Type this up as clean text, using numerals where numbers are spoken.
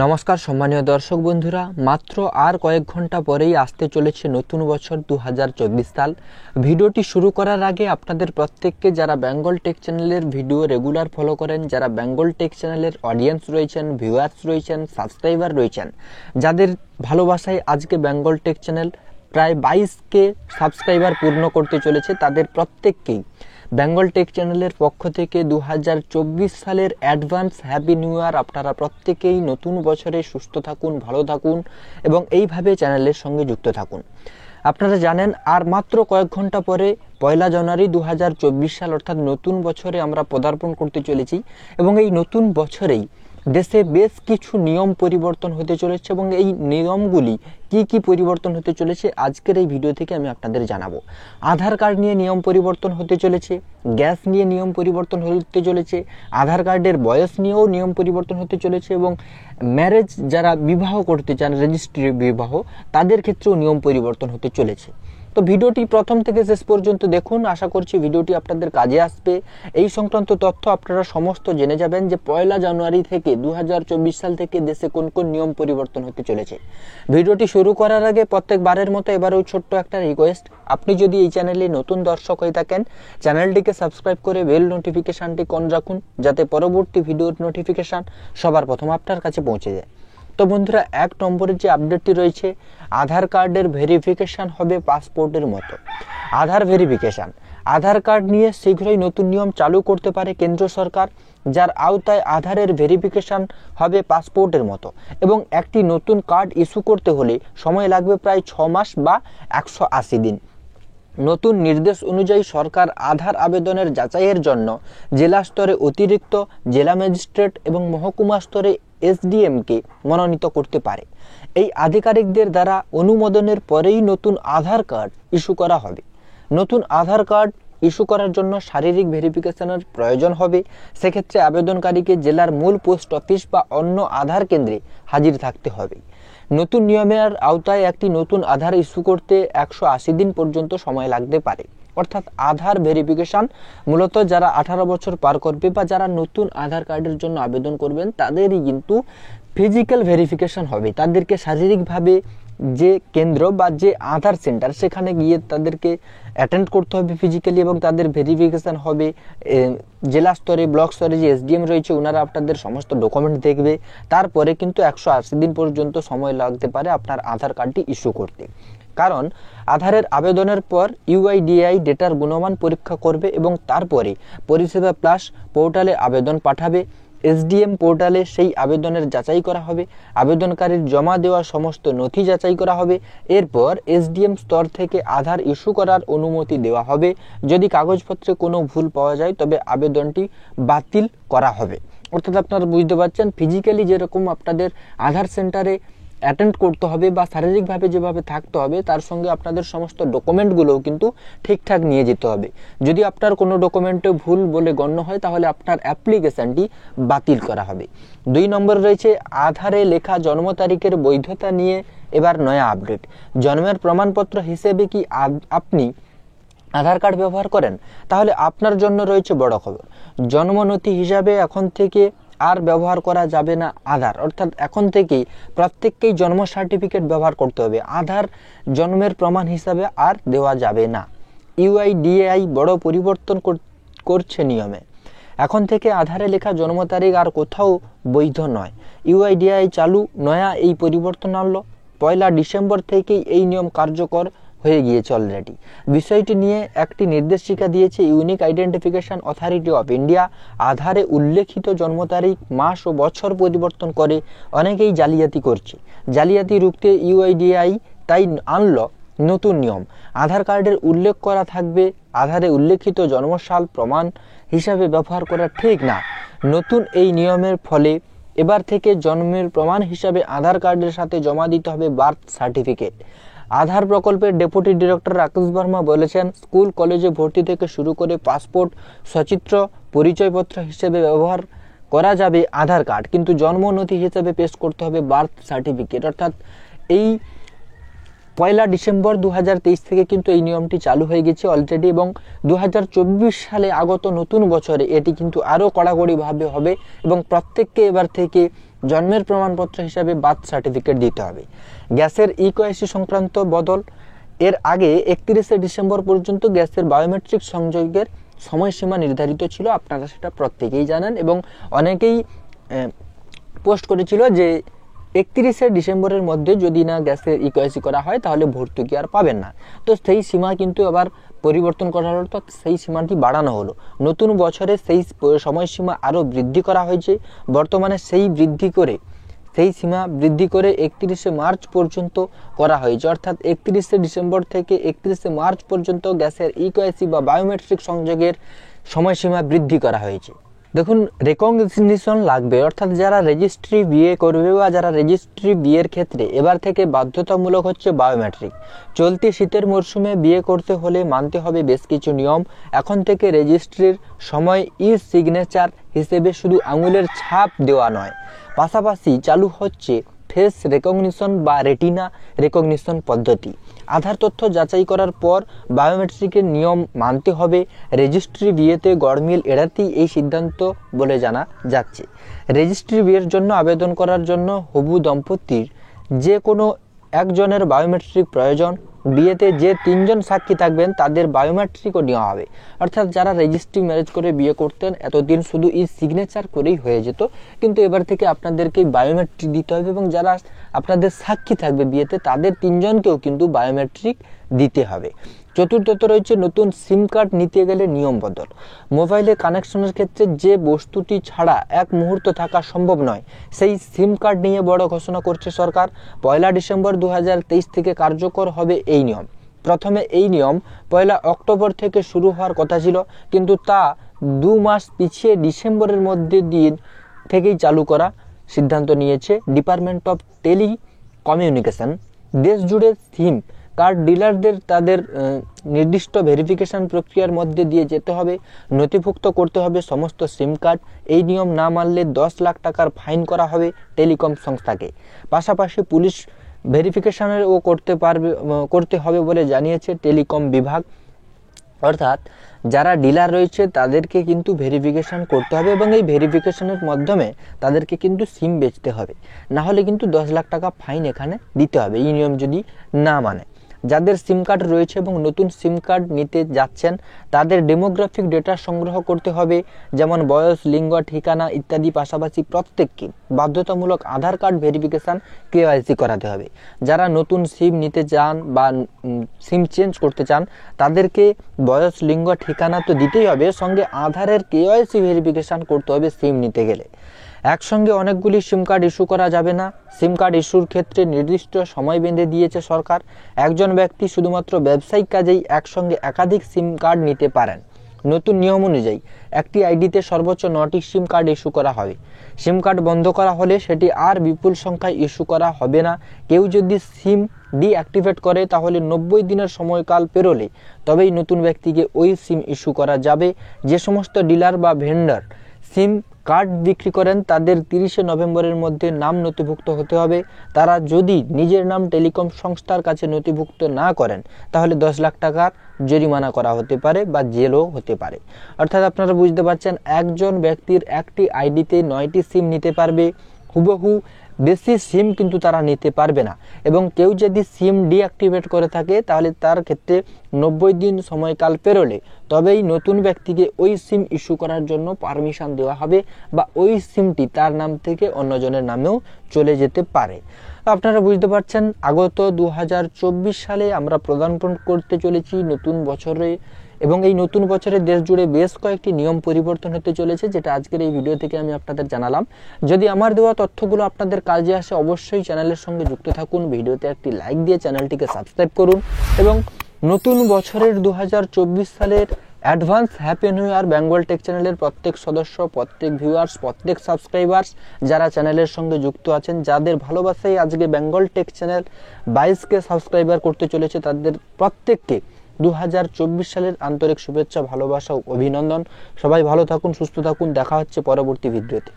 নমস্কার সম্মানীয় দর্শক বন্ধুরা, মাত্র আর কয়েক ঘন্টা পরেই আসতে চলেছে নতুন বছর 2024 সাল। ভিডিওটি শুরু করার আগে আপনাদের প্রত্যেককে যারা বেঙ্গল টেক চ্যানেলের ভিডিও রেগুলার ফলো করেন, যারা বেঙ্গল টেক চ্যানেলের অডিয়েন্স রয়েছেন, ভিউয়ার্স রয়েছেন, সাবস্ক্রাইবার রয়েছেন, যাদের ভালোবাসায় আজকে বেঙ্গল টেক চ্যানেল প্রায় 22কে সাবস্ক্রাইবার পূর্ণ করতে চলেছে, তাদের প্রত্যেককেই বেঙ্গল টেক চ্যানেলের পক্ষ থেকে 2024 সালের অ্যাডভান্স হ্যাপি নিউ ইয়ার। আপনারা প্রত্যেকেই নতুন বছরে সুস্থ থাকুন, ভালো থাকুন এবং এইভাবে চ্যানেলের সঙ্গে যুক্ত থাকুন। আপনারা জানেন আর মাত্র কয়েক ঘন্টা পরে 1 জানুয়ারি 2024 সাল অর্থাৎ নতুন বছরে আমরা পদার্পণ করতে চলেছি এবং এই নতুন বছরেই দেশে বেশ কিছু নিয়ম পরিবর্তন হতে চলেছে এবং এই নিয়মগুলি কি পরিবর্তন হতে চলেছে আজকের এই ভিডিও থেকে আমি আপনাদের জানাবো। আধার কার্ড নিয়ে নিয়ম পরিবর্তন হতে চলেছে, গ্যাস নিয়ে নিয়ম পরিবর্তন হতে চলেছে, আধার কার্ডের বয়স নিয়েও নিয়ম পরিবর্তন হতে চলেছে এবং ম্যারেজ যারা বিবাহ করতে চান, রেজিস্ট্রি বিবাহ, তাদের ক্ষেত্রেও নিয়ম পরিবর্তন হতে চলেছে। তো ভিডিওটি প্রথম থেকে শেষ পর্যন্ত দেখুন, আশা করছি ভিডিওটি আপনাদের কাজে আসবে। এই সংক্রান্ত তথ্য আপনারা সমস্ত জেনে যাবেন যে 1 জানুয়ারি থেকে 2024 সাল থেকে দেশে কোন কোন নিয়ম পরিবর্তন হতে চলেছে। ভিডিওটি শুরু করার আগে প্রত্যেকবারের মতো এবারেও ছোট্ট একটা রিকোয়েস্ট, আপনি যদি এই চ্যানেলে নতুন দর্শক হয়ে থাকেন চ্যানেলটিকে সাবস্ক্রাইব করে বেল নোটিফিকেশনটি অন রাখুন, যাতে পরবর্তী ভিডিওর নোটিফিকেশন সবার প্রথম আপনার কাছে পৌঁছে যায়। তো বন্ধুরা, 1 নম্বরের যে আপডেটটি রয়েছে, আধার কার্ডের ভেরিফিকেশন হবে পাসপোর্টের মতো। আধার ভেরিফিকেশন, আধার কার্ড নিয়ে শীঘ্রই নতুন নিয়ম চালু করতে পারে কেন্দ্র সরকার, যার আওতায় আধারের ভেরিফিকেশন হবে পাসপোর্টের মতো এবং একটি নতুন কার্ড ইস্যু করতে হলে সময় লাগবে প্রায় 6 মাস বা 180 দিন। নতুন নির্দেশ অনুযায়ী সরকার আধার আবেদনের যাচাইয়ের জন্য জেলা স্তরে অতিরিক্ত জেলা ম্যাজিস্ট্রেট এবং মহকুমা স্তরে এসডিএমকে মনোনীত করতে পারে। এই আধিকারিকদের দ্বারা অনুমোদনের পরেই নতুন আধার কার্ড ইস্যু করা হবে। নতুন আধার কার্ড ইস্যু করার জন্য শারীরিক ভেরিফিকেশনের প্রয়োজন হবে। সেক্ষেত্রে আবেদনকারীকে জেলার মূল পোস্ট অফিস বা অন্য আধার কেন্দ্রে হাজির থাকতে হবে। নতুন নিয়মের আওতায় একটি নতুন আধার ইস্যু করতে 180 দিন পর্যন্ত সময় লাগতে পারে। অর্থাৎ আধার ভেরিফিকেশন মূলত যারা 18 বছর পার করবে বা যারা নতুন আধার কার্ডের জন্য আবেদন করবেন তাদেরই কিন্তু ফিজিক্যাল ভেরিফিকেশন হবে। তাদেরকে শারীরিকভাবে যে কেন্দ্র বা যে আধার সেন্টার সেখানে গিয়ে তাদেরকে অ্যাটেন্ড করতে হবে ফিজিক্যালি এবং তাদের ভেরিফিকেশন হবে। জেলা স্তরে, ব্লক স্তরে যে এসডিএম রয়েছে ওনারা আপনাদের সমস্ত ডকুমেন্ট দেখবে, তারপরে কিন্তু 180 দিন পর্যন্ত সময় লাগতে পারে আপনার আধার কার্ডটি ইস্যু করতে। কারণ আধারের আবেদনের পর ইউআইডিএআই ডেটার গুণমান পরীক্ষা করবে এবং তারপরে পরিষেবা প্লাস পোর্টালে আবেদন পাঠাবে। এসডিএম পোর্টালে সেই আবেদনের যাচাই করা হবে, আবেদনকারীর জমা দেওয়া সমস্ত নথি যাচাই করা হবে। এরপর এসডিএম স্তর থেকে আধার ইস্যু করার অনুমতি দেওয়া হবে। যদি কাগজপত্রে কোনো ভুল পাওয়া যায় তবে আবেদনটি বাতিল করা হবে। অর্থাৎ আপনারা বুঝতে পারছেন, ফিজিক্যালি যেরকম আপনাদের আধার সেন্টারে অ্যাটেন্ড করতে হবে বা শারীরিকভাবে যেভাবে থাকতে হবে, তার সঙ্গে আপনাদের সমস্ত ডকুমেন্টগুলোও কিন্তু ঠিকঠাক নিয়ে যেতে হবে। যদি আপনার কোনো ডকুমেন্টে ভুল বলে গণ্য হয় তাহলে আপনার অ্যাপ্লিকেশনটি বাতিল করা হবে। 2 নম্বর রয়েছে আধারে লেখা জন্ম তারিখের বৈধতা নিয়ে এবার নয়া আপডেট। জন্মের প্রমাণপত্র হিসেবে কি আপনি আধার কার্ড ব্যবহার করেন, তাহলে আপনার জন্য রয়েছে বড় খবর। জন্ম নথি হিসাবে এখন থেকে আর ব্যবহার করা যাবে না আধার। অর্থাৎ এখন থেকেই প্রত্যেককেই জন্ম সার্টিফিকেট ব্যবহার করতে হবে, আধার জন্মের প্রমাণ হিসাবে আর দেওয়া যাবে না। ইউআইডিএআই বড় পরিবর্তন করছে নিয়মে। এখন থেকে আধারে লেখা জন্ম তারিখ আর কোথাও বৈধ নয়। ইউআইডিএআই চালু নয়া এই পরিবর্তন আনলো। 1 ডিসেম্বর থেকেই এই নিয়ম কার্যকর হয়ে গিয়েছে অলরেডি। বিষয়টি নিয়ে একটি নির্দেশিকা দিয়েছে unique identification authority of India. আধারে উল্লেখিত জন্ম তারিখ, মাস ও বছর পরিবর্তন করে অনেকেই জালিয়াতি করছে। জালিয়াতি রুখতে ইউআইডিএআই তাই আনলো নতুন নিয়ম। আধার কার্ডের উল্লেখ করা থাকবে, আধারে উল্লেখিত জন্মসাল প্রমাণ হিসাবে ব্যবহার করা ঠিক না। নতুন এই নিয়মের ফলে এবার থেকে জন্মের প্রমাণ হিসাবে আধার কার্ডের সাথে জমা দিতে হবে বার্থ সার্টিফিকেট। আধার প্রকল্পের ডেপুটি ডিরেক্টর রাকেশ বর্মা বলেছেন, স্কুল কলেজে ভর্তি থেকে শুরু করে পাসপোর্ট, সচিত্র পরিচয়পত্র হিসেবে ব্যবহার করা যাবে আধার কার্ড, কিন্তু জন্ম নথি হিসেবে পেশ করতে হবে বার্থ সার্টিফিকেট। অর্থাৎ এই 1 ডিসেম্বর 2023 থেকে কিন্তু এই নিয়মটি চালু হয়ে গেছে অলরেডি এবং 2024 সালে আগত নতুন বছরে এটি কিন্তু আরও কড়াকড়িভাবে হবে এবং প্রত্যেককে এবার থেকে জন্মের প্রমাণপত্র হিসাবে বার্থ সার্টিফিকেট দিতে হবে। গ্যাসের ইকেওয়াইসি সংক্রান্ত বদল, এর আগে 31শে ডিসেম্বর পর্যন্ত গ্যাসের বায়োমেট্রিক সংযোগের সময়সীমা নির্ধারিত ছিল, আপনারা সেটা প্রত্যেকেই জানেন এবং অনেকেই পোস্ট করেছিল যে 31শে ডিসেম্বরের মধ্যে যদি না গ্যাসের ইকেওয়াইসি করা হয় তাহলে ভর্তুকি আর পাবেন না। তো সেই সীমা কিন্তু আবার পরিবর্তন করা হলো, অর্থাৎ সেই সীমাটি বাড়ানো হলো। নতুন বছরে সেই সময়সীমা আরও বৃদ্ধি করা হয়েছে। বর্তমানে সেই সীমা বৃদ্ধি করে 31শে মার্চ পর্যন্ত করা হয়েছে, অর্থাৎ 31শে ডিসেম্বর থেকে 31শে মার্চ পর্যন্ত গ্যাসের ইকেওয়াইসি বা বায়োমেট্রিক সংযোগের সময়সীমা বৃদ্ধি করা হয়েছে। দেখুন, রেকগনিশন লাগবে, অর্থাৎ যারা রেজিস্ট্রি বিয়ে করবে বা যারা রেজিস্ট্রি বিয়ের ক্ষেত্রে এবার থেকে বাধ্যতামূলক হচ্ছে বায়োমেট্রিক। চলতি শীতের মরশুমে বিয়ে করতে হলে মানতে হবে বেশ কিছু নিয়ম। এখন থেকে রেজিস্ট্রির সময় সিগনেচার হিসেবে শুধু আঙুলের ছাপ দেওয়া নয়, পাশাপাশি চালু হচ্ছে ফেস রেকগনিশন বা রেটিনা রেকগনিশন পদ্ধতি। আধার তথ্য যাচাই করার পর বায়োমেট্রিকের নিয়ম মানতে হবে। রেজিস্ট্রি বিয়েতে গড়মিল এড়াতেই এই সিদ্ধান্ত বলে জানা যাচ্ছে। রেজিস্ট্রি বিয়ের জন্য আবেদন করার জন্য হবু দম্পতির যে কোনো একজনের বায়োমেট্রিক প্রয়োজন। বিয়েতে যে 3 জন সাক্ষী থাকবেন তাদের বায়োমেট্রিকও নেওয়া হবে, অর্থাৎ যারা রেজিস্ট্রি ম্যারেজ করে বিয়ে করতেন এতদিন শুধু সিগনেচার করেই হয়ে যেত, কিন্তু এবার থেকে আপনাদেরকে বায়োমেট্রিক দিতে হবে এবং যারা আপনাদের সাক্ষী থাকবে বিয়েতে তাদের 3 জনকেও কিন্তু বায়োমেট্রিক দিতে হবে। চতুর্থত রয়েছে নতুন সিম কার্ড নিতে গেলে নিয়ম বদল। মোবাইলে কানেকশনের ক্ষেত্রে যে বস্তুটি ছাড়া এক মুহূর্ত থাকা সম্ভব নয়, সেই সিম কার্ড নিয়ে বড় ঘোষণা করছে সরকার। 1 ডিসেম্বর 2023 থেকে কার্যকর হবে এই নিয়ম। প্রথমে এই নিয়ম 1 অক্টোবর থেকে শুরু হওয়ার কথা ছিল, কিন্তু তা 2 মাস পিছিয়ে ডিসেম্বরের মধ্যে দিন থেকেই চালু করা সিদ্ধান্ত নিয়েছে ডিপার্টমেন্ট অফ টেলিকমিউনিকেশন। দেশ জুড়ে সিম কার্ড ডিলারদের তাদের নির্দিষ্ট ভেরিফিকেশন প্রক্রিয়ার মধ্যে দিয়ে যেতে হবে, নথিভুক্ত করতে হবে সমস্ত সিম কার্ড। এই নিয়ম না মানলে 10 লাখ টাকার ফাইন করা হবে টেলিকম সংস্থাকে। পাশাপাশি পুলিশ ভেরিফিকেশনও করতে হবে বলে জানিয়েছে টেলিকম বিভাগ। অর্থাৎ যারা ডিলার রয়েছে তাদেরকে কিন্তু ভেরিফিকেশন করতে হবে এবং এই ভেরিফিকেশনের মাধ্যমে তাদেরকে কিন্তু সিম বেচতে হবে, না হলে কিন্তু 10 লাখ টাকা ফাইন এখানে দিতে হবে এই নিয়ম যদি না মানে। যাদের সিম কার্ড রয়েছে এবং নতুন সিম কার্ড নিতে যাচ্ছেন তাদের ডেমোগ্রাফিক ডেটা সংগ্রহ করতে হবে, যেমন বয়স, লিঙ্গ, ঠিকানা ইত্যাদি। পাশাপাশি প্রত্যেককে বাধ্যতামূলক আধার কার্ড ভেরিফিকেশন কেওয়াইসি করাতে হবে। যারা নতুন সিম নিতে চান বা সিম চেঞ্জ করতে চান তাদেরকে বয়স, লিঙ্গ, ঠিকানা তো দিতেই হবে, সঙ্গে আধারের কেওয়াইসি ভেরিফিকেশন করতে হবে সিম নিতে গেলে। একসঙ্গে অনেকগুলি সিম কার্ড ইস্যু করা যাবে না। সিম কার্ড ইস্যুর ক্ষেত্রে নির্দিষ্ট সময় বেঁধে দিয়েছে সরকার। একজন ব্যক্তি শুধুমাত্র ব্যবসায়িক কাজেই একসঙ্গে একাধিক সিম কার্ড নিতে পারেন। নতুন নিয়ম অনুযায়ী একটি আইডিতে সর্বোচ্চ 9টি সিম কার্ড ইস্যু করা হবে। সিম কার্ড বন্ধ করা হলে সেটি আর বিপুল সংখ্যায় ইস্যু করা হবে না। কেউ যদি সিম ডিঅ্যাক্টিভেট করে তাহলে 90 দিনের সময়কাল পেরোলে তবেই নতুন ব্যক্তিকে ওই সিম ইস্যু করা যাবে। যে সমস্ত ডিলার বা ভেন্ডর সিম কার্ড বিক্রি করেন তাদের 30শে নভেম্বরের মধ্যে নাম নথিভুক্ত হতে হবে। তারা যদি নিজের নাম টেলিকম সংস্থার কাছে নথিভুক্ত না করেন তাহলে 10 লাখ টাকার জরিমানা করা হতে পারে বা জেলও হতে পারে। অর্থাৎ আপনারা বুঝতে পারছেন, একজন ব্যক্তির একটি আইডিতে 9টি সিম নিতে পারবে, হুবহু বেশি সিম কিন্তু তারা নিতে পারবে না। এবং কেউ যদি সিম ডিঅ্যাক্টিভেট করে থাকে তাহলে তার ক্ষেত্রে 90 দিন সময়কাল পেরোলে তবেই নতুন ব্যক্তিকে ওই সিম ইস্যু করার জন্য পারমিশন দেওয়া হবে বা ওই সিমটি তার নাম থেকে অন্যজনের নামেও চলে যেতে পারে। আপনারা বুঝতে পারছেন, আগত 2024 সালে আমরা পদার্পণ করতে চলেছি নতুন বছরে এবং এই নতুন বছরে দেশ জুড়ে বেশ কয়েকটি নিয়ম পরিবর্তন হতে চলেছে, যেটা আজকের এই ভিডিও থেকে আমি আপনাদের জানালাম। যদি আমার দেওয়া তথ্যগুলো আপনাদের কাজে আসে অবশ্যই চ্যানেলের সঙ্গে যুক্ত থাকুন, ভিডিওতে একটি লাইক দিয়ে চ্যানেলটিকে সাবস্ক্রাইব করুন এবং নতুন বছরের 2024 সালের advance happy new year Bengal tech চ্যানেলের প্রত্যেক সদস্য, প্রত্যেক ভিউয়ার্স, প্রত্যেক সাবস্ক্রাইবার্স যারা চ্যানেলের সঙ্গে যুক্ত আছেন, যাদের ভালোবাসায় আজকে বেঙ্গল টেক চ্যানেল 22কে সাবস্ক্রাইবার করতে চলেছে, তাদের প্রত্যেককে 2024 সালের আন্তরিক শুভেচ্ছা, ভালোবাসা ও অভিনন্দন। সবাই ভালো থাকুন, সুস্থ থাকুন, দেখা হচ্ছে পরবর্তী ভিডিওতে।